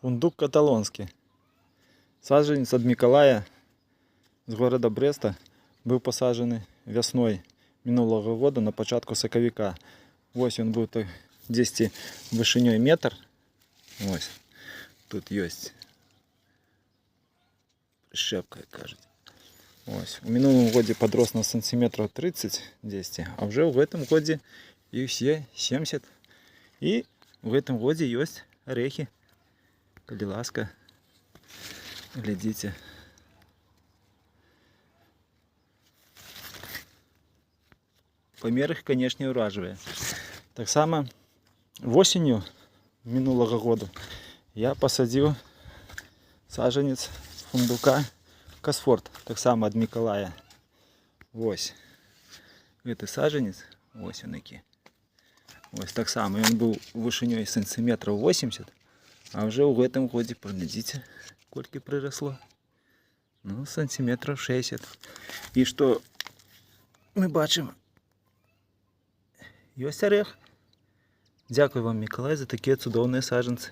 Фундук каталонский. Саджанец від Миколая з города Бреста був посаджений весною минулого року на початку соковика. Ось він був десь вишиною метр. Ось. Тут є прищепка, як кажуть. Ось. У минулому році подрос на сантиметрів 30 десь, а вже в цьому році їх є 70. І в цьому році є орехи. Коли ласка, глядите. Помер их, конечно, ураживає. Так само осенью минулого года я посадил саженец фундука Косфорд, так само від Миколая. Ось. Это саженец, ось он який. Ось так само, він був вишиною сантиметрів 80. А вже у этом году, поглядите, сколько приросло. Ну, сантиметров 60. І що ми бачимо? Ось орех. Дякую вам, Миколай, за такі чудові саджанці.